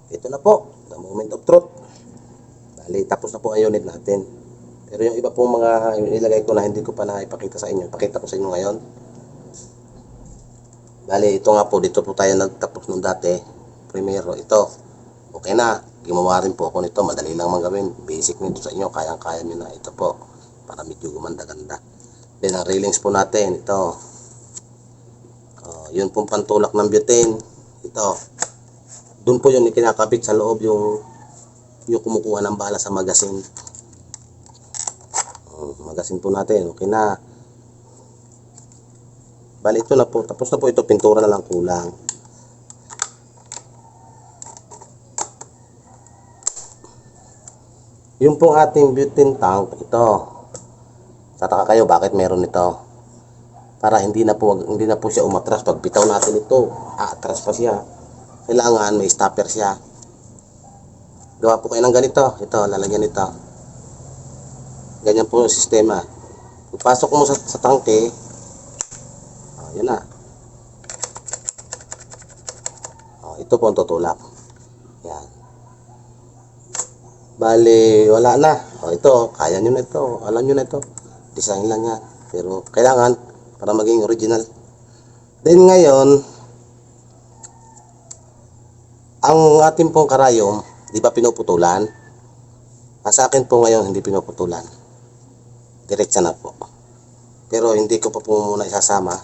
Ito na po, the moment of truth. Bali, tapos na po ang unit natin. Pero yung iba pong mga ilagay ko na hindi ko pa naipakita sa inyo, pakita ko sa inyo ngayon. Bali, ito nga po, dito po tayo nagtapos nung dati. Primero, ito. Okay na, gumawa rin po ako nito, madali lang man gawin. Basic nito sa inyo, kayang-kaya nyo na. Ito po, para medyo gumanda-ganda. Then, ang railings po natin, ito. Yun pong pantulak ng butane. Ito. Doon po yung kinakabit sa loob yung kumukuha ng bala sa magasin. Magasin po natin, okay na. Bali, ito na po. Tapos na po ito, pintura na lang kulang. Yung pong ating butane tank, ito. Tataka kayo bakit meron ito. Para hindi na po siya umatras. Pag bitaw natin ito, aatras pa siya. Kailangan may stopper siya. Gawa po kayo ng ganito. Ito, lalagyan ito. Ganyan po yung sistema. Pagpasok mo sa tangke, yan na. Ito po ang tutulak. Yan. Bali, wala na. Ito, kaya nyo na ito. Alam nyo na ito. Design lang yan. Pero kailangan para maging original. Then ngayon, ang ating pong karayom, di ba pinuputulan? Sa akin po ngayon, hindi pinuputulan. Diretsa na po. Pero hindi ko pa po muna isasama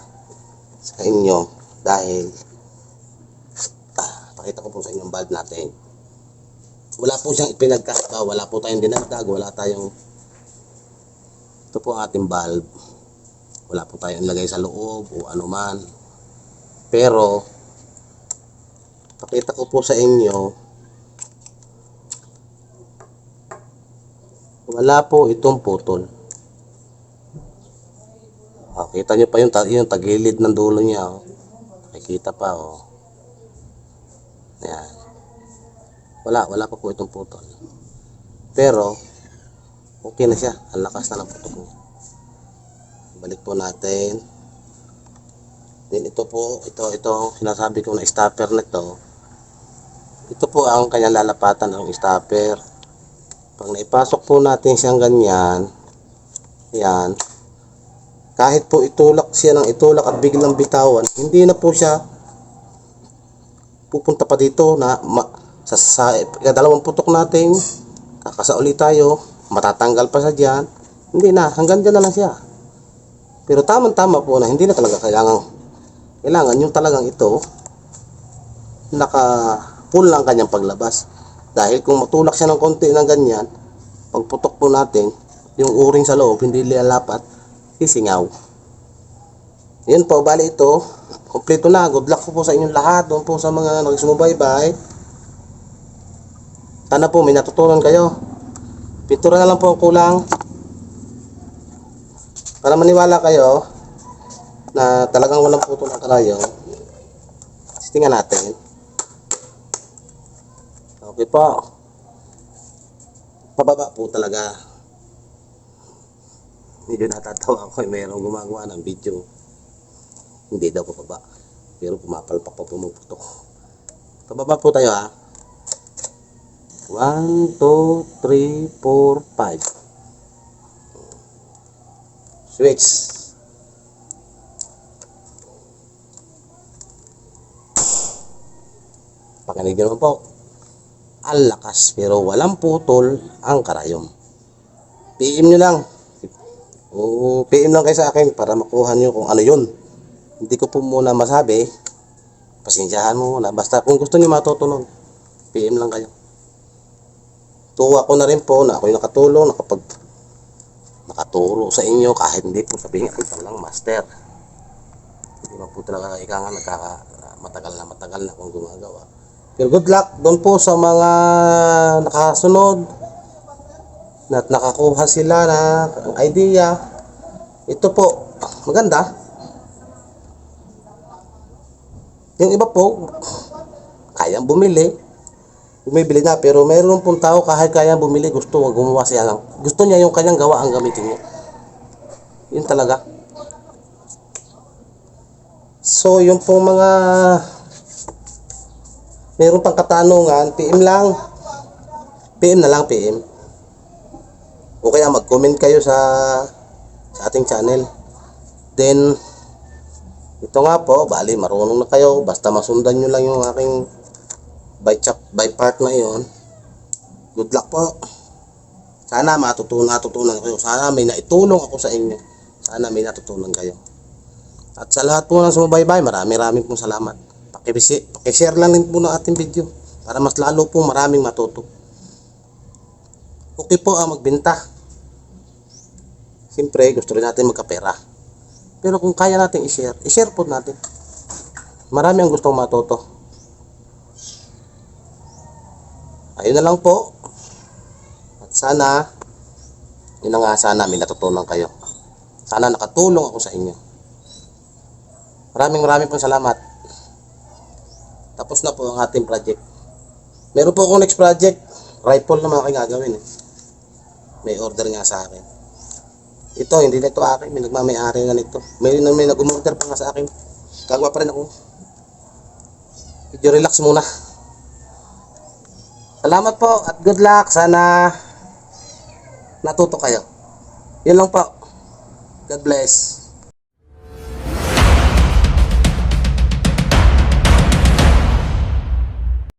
sa inyo dahil pakita ko po sa inyo ang bulb natin. Wala po siyang ipinagkakaba, wala po tayong dinagdag, wala tayong ito po ang ating bulb. Wala po tayong ilagay sa loob o anuman. Pero pakita ko po sa inyo, wala po itong putol. Kita nyo pa yung tagilid ng dulo niya. Nakikita pa. Ayan. Wala pa po itong putol. Pero okay na siya. Ang lakas na ng putok niya. Balik po natin. Then ito po, ito sinasabi ko na stopper na ito. Ito po ang kanyang lalapatan ng stopper. Pag naipasok po natin siyang ganyan, yan, kahit po itulak siya ng itulak at biglang bitawan, hindi na po siya pupunta pa dito na sa dalawang putok natin, kakasauli tayo, matatanggal pa sa dyan, hindi na, hanggang dyan na lang siya. Pero tama po na hindi na talaga kailangan yung talagang ito naka full lang kanyang paglabas. Dahil kung matulak siya ng konti ng ganyan, pagputok po natin, yung uring sa loob hindi lalapat, sisingaw. Yun po, bali ito, kompleto na. Good luck po sa inyong lahat, doon po sa mga nagsumubaybay. Sana po may natutunan kayo. Pintura na lang po ang kulang. Para maniwala kayo na talagang walang putol ang karayom, tingnan natin. Okay po. Pababa po talaga. Medyo natatawa ako, mayroong gumagawa ng video. Hindi daw pababa. Pero pumapalpak pa, pumuputok. Pababa po tayo ha. 1, 2, 3, 4, 5. Switch. Pakinig naman po. Ang lakas pero walang putol ang karayom. PM nyo lang. PM lang kayo sa akin para makuha nyo kung ano yun. Hindi ko po muna masabi. Pasensyahan mo muna. Basta kung gusto nyo matutunan, PM lang kayo. Tuwa ko na rin po na ako yung nakatulong, nakaturo sa inyo kahit hindi po sabihin ay lang master. Hindi ba po talaga ika nga matagal na akong gumagawa. Pero good luck doon po sa mga nakasunod at nakakuha sila na idea. Ito po, maganda. Yung iba po, kayang bumili na, pero mayroon pong tao kahit kayang bumili, gusto gumawa siya lang. Gusto niya yung kanyang gawa ang gamitin niya. Yun talaga. So, yung pong mga Meron pang katanungan, PM lang. PM na lang, PM. O kaya mag-comment kayo sa ating channel. Then, ito nga po, bali marunong na kayo. Basta masundan nyo lang yung aking by part na yon. Good luck po. Sana natutunan kayo. Sana may naitulong ako sa inyo. Sana may natutunan kayo. At sa lahat po ng sumubaybay, maraming pong salamat. Pakishare lang din po ng ating video para mas lalo po maraming matuto. Okay po ang magbenta. Siyempre, gusto rin natin magkapera. Pero kung kaya natin i-share po natin. Marami ang gustong matuto. Ayun na lang po. At sana, yun na nga, sana may natutunan kayo. Sana nakatulong ako sa inyo. Maraming pong salamat. Tapos na po ang ating project. Meron po akong next project. Rifle na mga gagawin. May order nga sa akin. Ito, hindi na ito akin. May nagmamayari na nito. May nag-umorder pa nga sa akin. Gagawa pa rin ako. Video relax muna. Salamat po at good luck. Sana natuto kayo. Yun lang po. God bless.